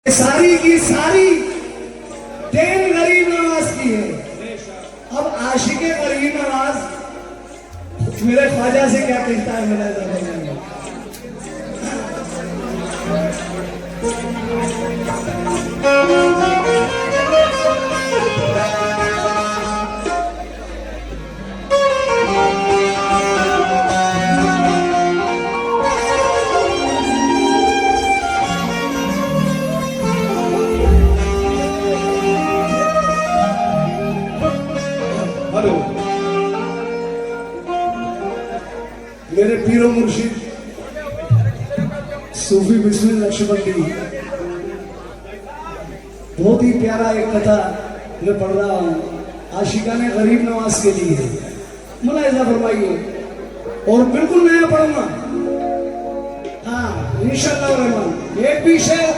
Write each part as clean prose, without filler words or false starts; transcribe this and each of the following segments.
सारी की सारी देन गरीब नवाज की है। अब आशिके गरीब नवाज मेरे ख्वाजा से क्या कहता है मेरा जबरदस्त मेरे पीरो मुर्शिद सूफी बिस्मिल नक्शबंदी बहुत ही प्यारा एक कथा मैं पढ़ रहा हूँ आशिकाने गरीब नवाज के लिए। मुलाहिजा फरमाइए और बिल्कुल नया पढ़ूंगा। हाँ इंशाअल्लाह रहमान एक भी शेर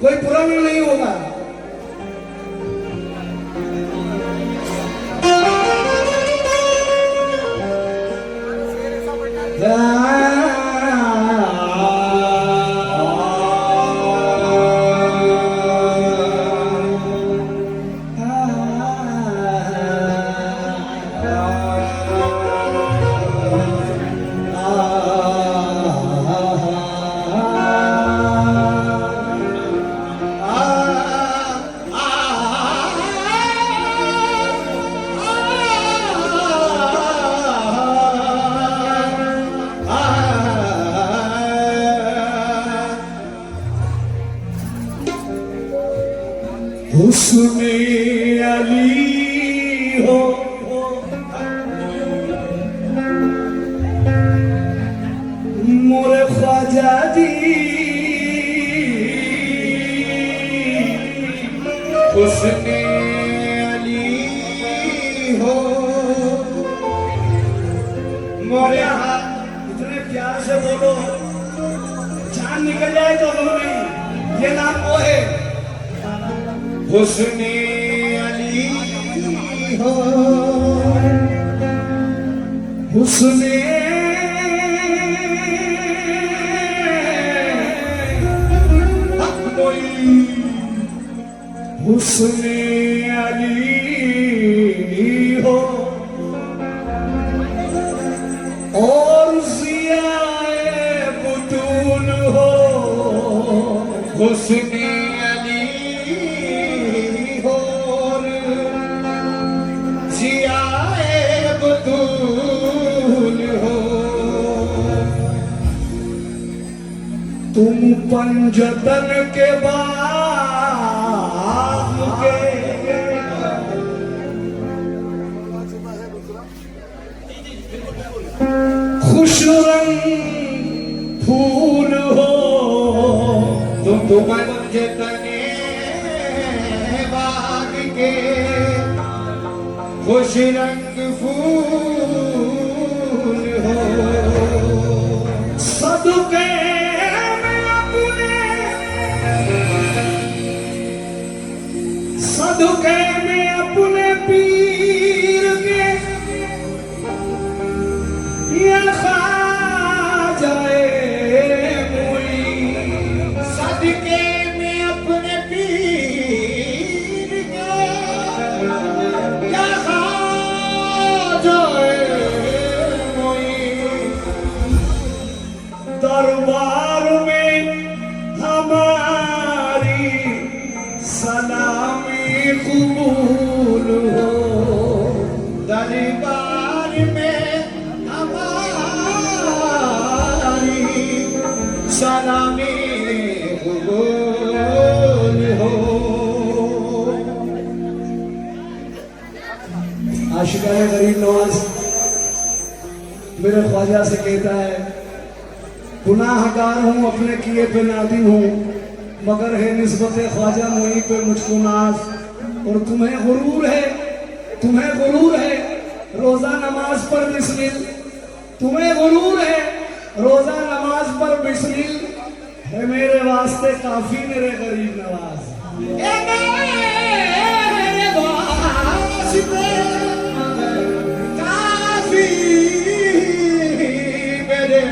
कोई पुराना नहीं होगा। हुस्ने अली हो मोरे ख्वाजा जी, हुस्ने अली हो मोरे। इतने प्यार से बोलो जान निकल जाए तो हमें ये नाम वो है हुस्ने अली हो। हुस्ने हुस्ने अली हो और ज़ियाए बुतून हो। हुस्ने तुम पंजतन के बाग के खुश रंग फूल हो। तुम पंजतन बाग के खुश रंग फूल हो। सदके सदके में अपने पीर के ये ख्वाजाए मुई। सदके में अपने पीर के ये ख्वाजाए मुई। दरबार में हमारी सलामी कबूल हो। दरबार में हमारी सलामी कबूल हो। आशिकाए गरीब नवाज मेरे ख्वाजा से कहता है गुनाहगार हूँ अपने किए पे नादिम हूँ मगर है निस्बत ख्वाजा मुई पे मुझको नाज। और तुम्हें गुरूर है रोजा नमाज पर बिस्मिल। तुम्हें गुरूर है रोजा नमाज पर बिस्मिल है मेरे वास्ते काफी मेरे गरीब नवाज। काफी मेरे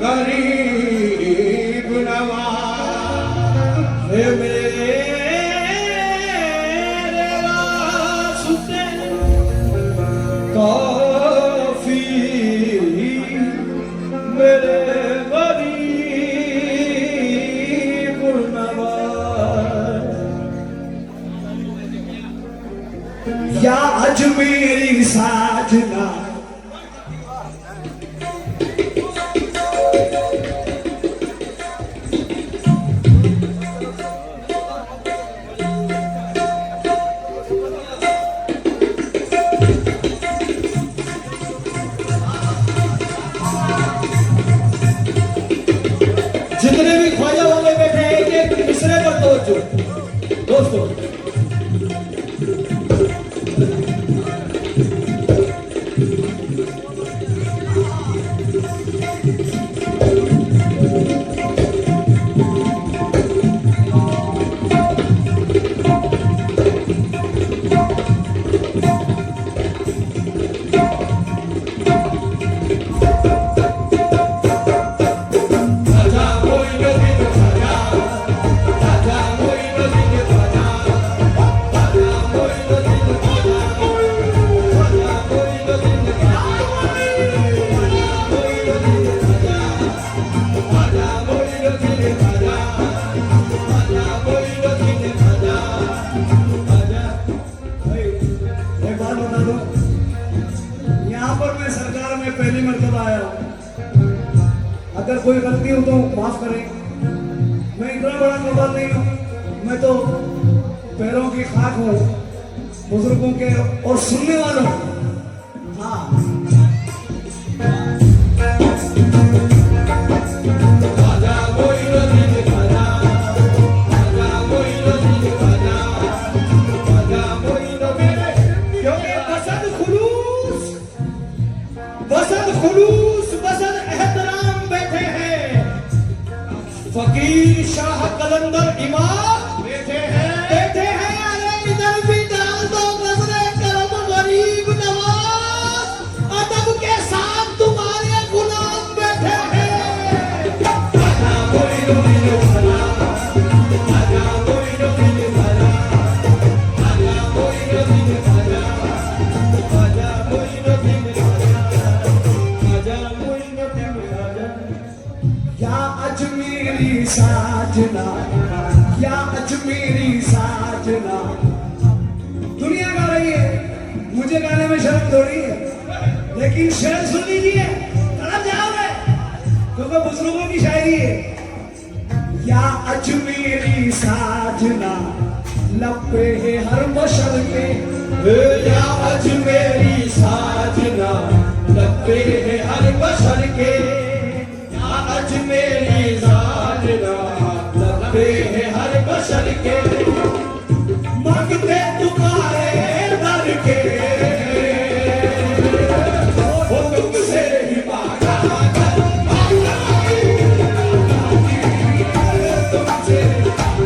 गरीब नवाज। अजमेरी साजना। जितने भी ख्वाजा वाले बैठे हैं एक मिसरे पर तवज्जो दोस्तों। पहली मरतबा आया हूं, अगर कोई गलती हो तो माफ करें। मैं इतना बड़ा कबाल नहीं हूं, मैं तो पैरों की खाक हूं बुजुर्गों के और सुनने वालों। हाँ फकीर शाह कलंदर इमाम बैठे हैं। अरे इधर भी डाल दो नजरे करम गरीब नवाज, अदब के साथ तुम्हारे गुलाम बैठे हैं। या अजमेरी साजना, या अजमेरी साजना। दुनिया गा रही है, मुझे गाने में शर्म थोड़ी है, लेकिन शेर सुन लीजिए, तड़प जाओगे क्योंकि बुजुर्गों की शायरी है। या अजमेरी साजना लब पे है हर बशर के, या अजमेरी साजना लब पे है हर बशर के। अजमेरी साजना लब पे है हर बशर के, मांगते तुम्हारे दर के, वो तुमसे ही मांगा कर, तुमसे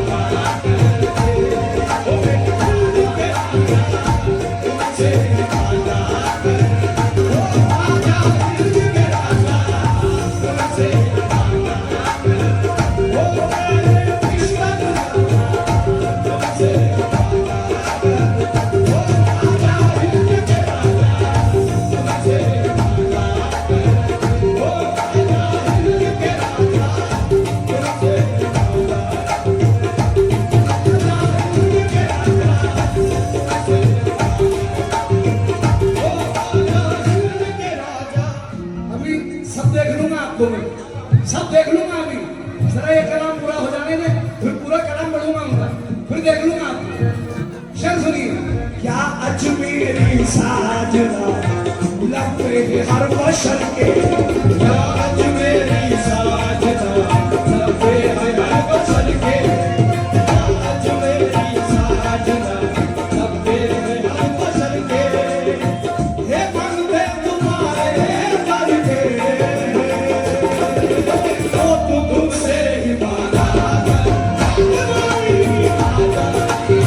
मांगा कर, तुमसे मांगा कर। सब देख लूंगा अभी, जरा ये कलाम पूरा हो जाने में, फिर पूरा कलाम पढ़ूंगा उनका, फिर देख लूंगा आपको। शेर सुनिए। क्या अजमेरी साजना लब पे है हर बशर के, क्या अजमेरी साजना लब पे है हर बशर के, क्या अजमेरी साजना लब पे है हर बशर के। हे मांगते तुम्हारे दर के, तुमसे ही मांगा कर, तुमसे ही मांगा कर,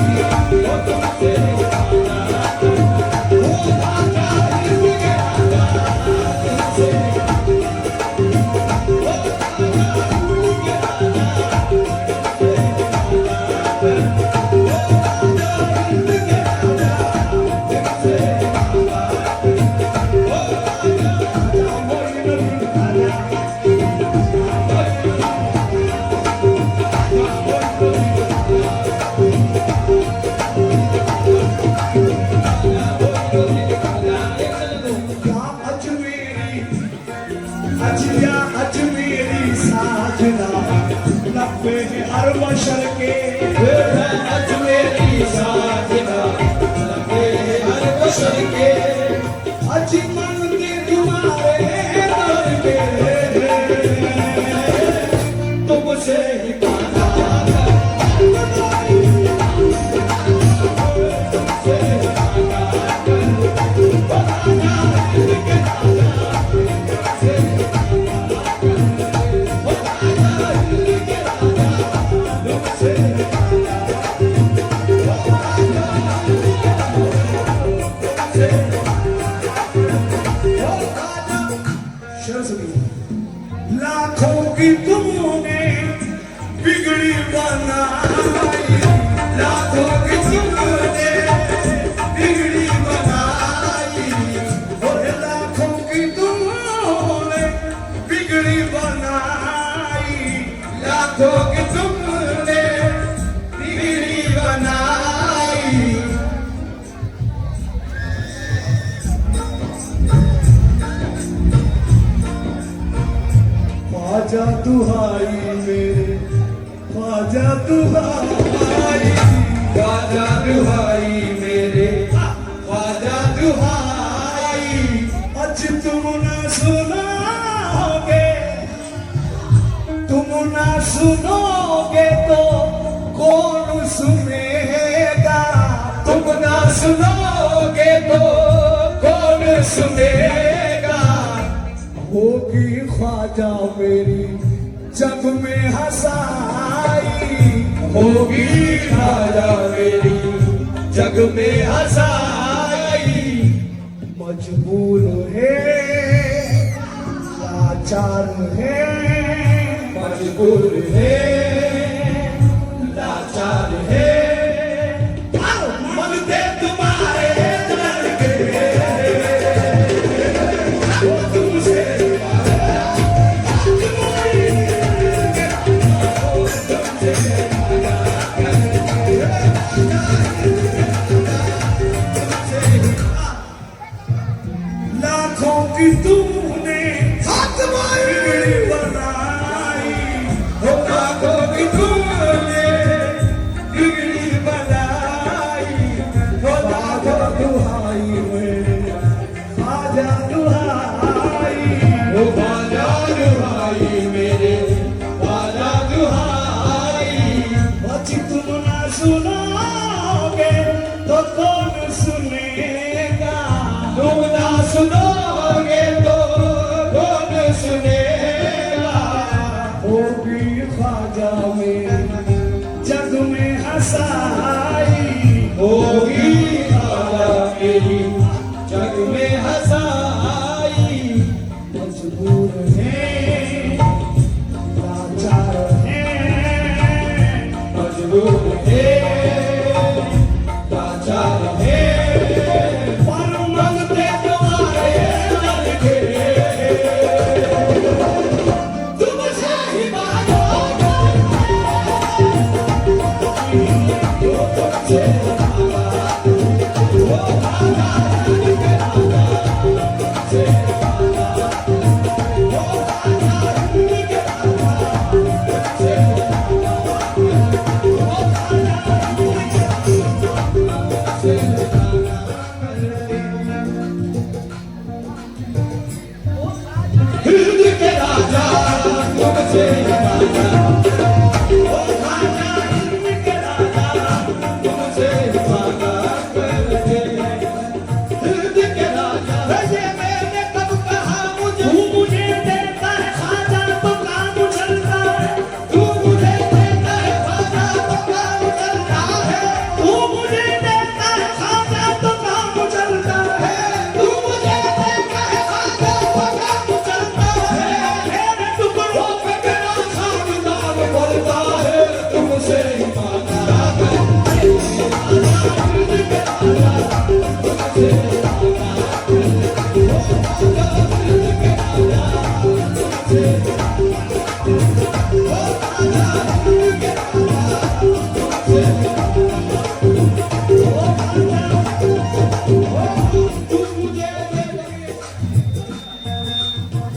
लाखों की तुमने बिगड़ी बनाई, और लाखों की तुमने बिगड़ी बनाई, लाखों की तुमने बिगड़ी बनाई। ख्वाजा दुहाई मेरे, ख्वाजा दुहाई, ख्वाजा दुहाई मेरे, ख्वाजा दुहाई। आज तुम न सुनोगे, तुम न सुनोगे तो कौन सुनेगा, तुम न सुनोगे तो कौन सुनेगा। होगी ख्वाजा मेरी जग में हंसाई, होगी ख्वाजा मेरी जग में हंसाई। मजबूर है, लाचार है, मजबूर है, लाचार है। मन दे तुम्हारे दर के, तुमसे लाखों की तुमने बिगड़ी बनाई, हो लाखों की तुमने बिगड़ी बनाई। हो लाखों दुहाई मेरे, ख्वाजा दुहाई, हो ख्वाजा दुहाई मेरे, ख्वाजा दुहाई। आज तुम ना सुनोगे तो कौन सुनेगा, तुम ना सुनोगे तो कौन सुनेगा। होगी ख्वाजा मेरी जग में हंसाई, होगी ख्वाजा मेरी जग में हंसाई। मजबूर है, लाचार है, मजबूर है, लाचार है। पर मंगते तुम्हारे दर के, तुमसे ही मांगोगे, तुमसे हिंद के राजा तुमसे मांगा, ओ खाजा हिंद के राजा तुमसे मांगा करते। हिंद के राजा ये मैंने कब कहा मुझे, तू मुझे देता है खाजा तो काम चलता है, तू मुझे देता है खाजा तो काम चलता है, तू मुझे देता है खाजा तो काम चलता है, तू मुझे देता है खाजा तो काम चलता है। मेरे टुकड़ों पे मेरा खानदान पलता है, तुमसे ही मांगा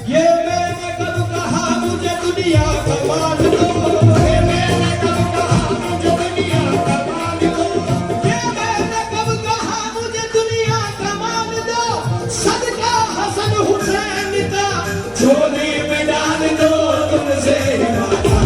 ये मैंने कब कहा मुझे दुनिया का माल दो, ये मैंने कब कहा मुझे दुनिया का माल दो, ये मैंने कब कहा मुझे दुनिया का माल दो। सदका हसन हुसैन का झोली में डाल दो, तुमसे ही मांगा।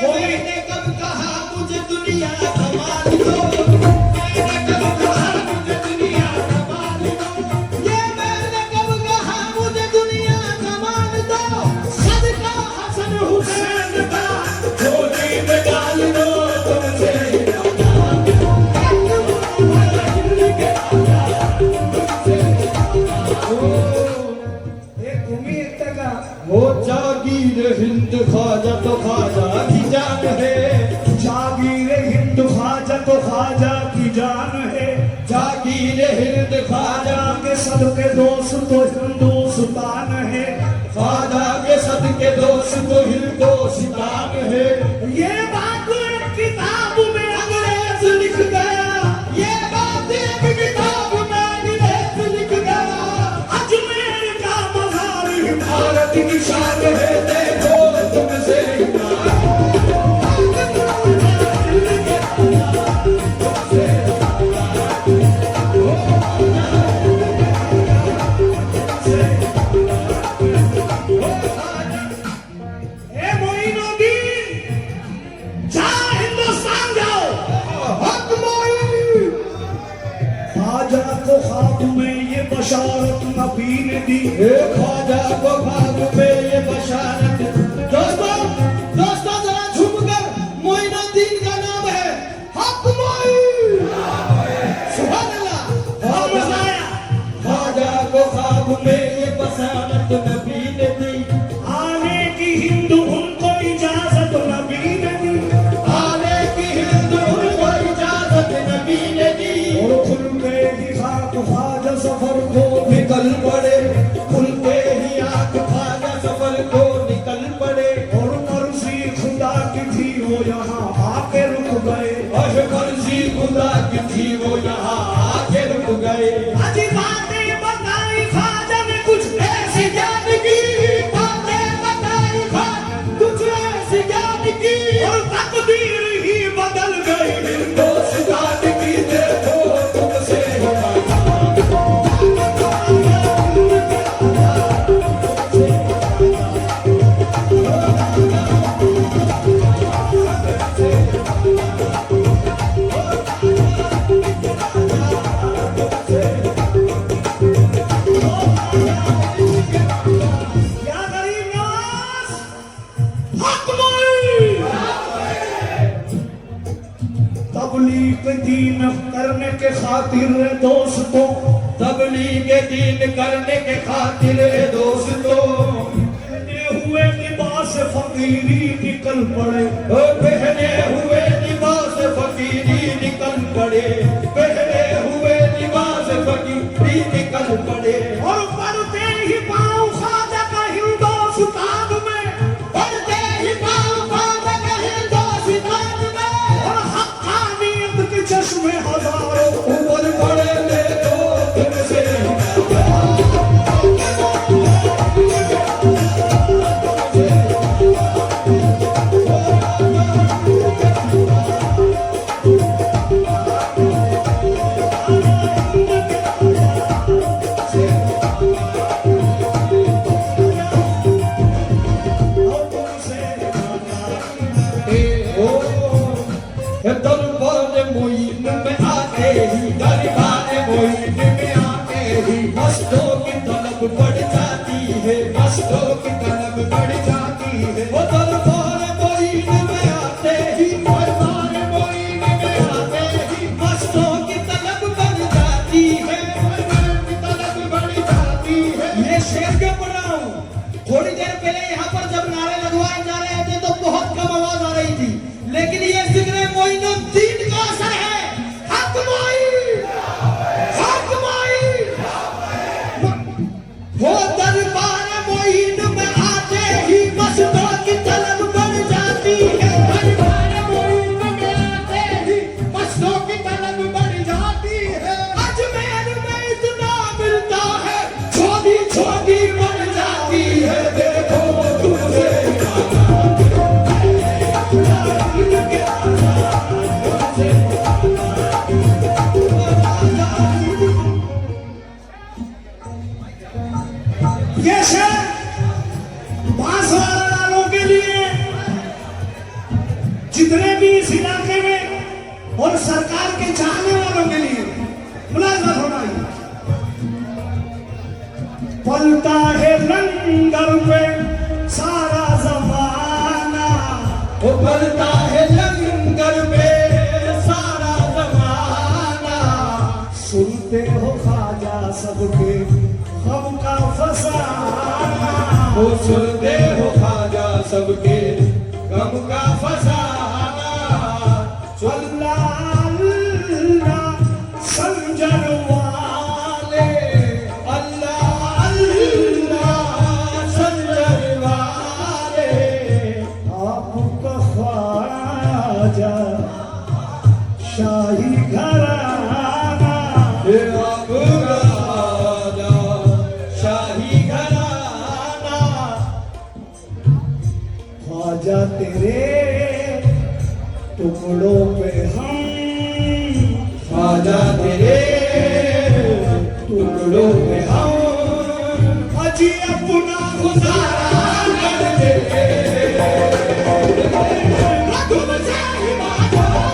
मैंने कब कहा मुझे दुनिया का माल दो, मैंने कब कहा मुझे दुनिया का माल दो, ये मैंने कब कहा मुझे दुनिया का माल दो। सदका हसन हुसैन का झोली में डाल दो, तुमसे ही मांगा। एक वो जागीर हिंद ख्वाजा तो ख्वाजा की जान है, जागीर हिंद ख्वाजा तो ख्वाजा की जान है, जागीर हिंद ख्वाजा के सदके दोस्त तो हिंदुस्तान है, ख्वाजा के सदके दोस्त तो हिंदुस्तान है। ये बात एक किताब में अंग्रेज लिख गया, ये बात एक किताब में अंग्रेज लिख गया, अजमेर का मज़ार भारत की शान है, देखो तुमसे ए मोइनुद्दीन, जा हिंदुस्तान जाओ। हक मोई। ख्वाजा को ख्वाब में ये बशारत नबी ने दी, हे ख्वाजा को ख्वाब में ये बशारत। दोस्तों दोस्तों जरा झुककर मोइनुद्दीन का नाम है हक मोई। सुभान अल्लाह। ख्वाजा को ख्वाब में ये बशारत नबी ने दी, आने की हिंद उनको इजाजत नबी ने दी, आने की हिंद उनको इजाजत नबी ने दी। और खुलते ही खाक ख्वाजा सफर को निकल पड़े, खुलते ही आंख ख्वाजा सफर को निकल पड़े। और मर्जी खुदा की थी वो यहाँ आके रुक गए, और मर्जी खुदा की थी वो यहाँ आके रुक गए। अजी बातें बताई ख्वाजा ने कुछ ऐसी ज्ञान की बातें बताई ख्वाजा, कुछ ऐसी ज्ञान की और तकदीर ही बदल गई। हिंदुस्तान की देखो तुमसे या गरीब नवाज, हक मोई। तबलीग दीन करने के खातिर दोस्तों, तबलीग दीन करने के खातिर दोस्तों, पहने हुए लिबास फकीरी निकल पड़े, ओ पहने हुए लिबास फकीरी निकल पड़े, पहने हुए लिबास फकीरी निकल पड़े। और पढ़ते ही पाँव ख्वाजा का हिंदुस्तान में, पढ़ते ही पाँव ख्वाजा का हिंदुस्तान में, और हक़ानियत के चश्मे हजारों ऊपर पड़े देखो तुमसे दरबार मोइन में आते ही, दरबार मोइन में आते ही मस्तों की तलब बढ़ जाती है, मस्तों की तलब बढ़ जाती है। वो दरबार मोइन में आते ही, दरबार मोइन में आते ही मस्तों की तलब बढ़ जाती है, मस्तों की तलब बढ़ जाती है। ये शेर क्यों पढ़ रहा हूँ? थोड़ी देर पहले यहाँ पर जब नारे लगवाए जा रहे थे तो बहुत कम आवाज आ रही थी, लेकिन ये जिक्र मोइनुद्दीन का असर है। हक मोई, हक मोई। वो दरबार मोइन में आते ही मस्तों की तलब बढ़ जाती है, दरबार मोइन में आते ही मस्तों की तलब बढ़ जाती है। अजमेर में इतना मिलता है, छोटी छोटी बढ़ जाती है, देखो तुमसे ये शेर बांसवाड़ा वालों के लिए, जितने भी इस इलाके में और सरकार के चाहने वालों के लिए मुलाज़मत होना है। पलता है लंगर पे सारा जमाना, वो पलता है लंगर पे सारा जमाना। सुनते हो ख्वाजा सबके गम का फसाना, हो सुनते हो ख्वाजा सबके गम का फसाना अल्लाह अल्लाह संजर वाले अल्लाह अल्लाह संजर वाले आपका ख्वाजा शाही घराना हे आप राजा शाही घराना ख्वाजा तेरे टुकड़ों पे हम ख्वाजा तेरे टुकड़ों पे हम अजी अपना गुजारा कर दे तुम चाहे मानो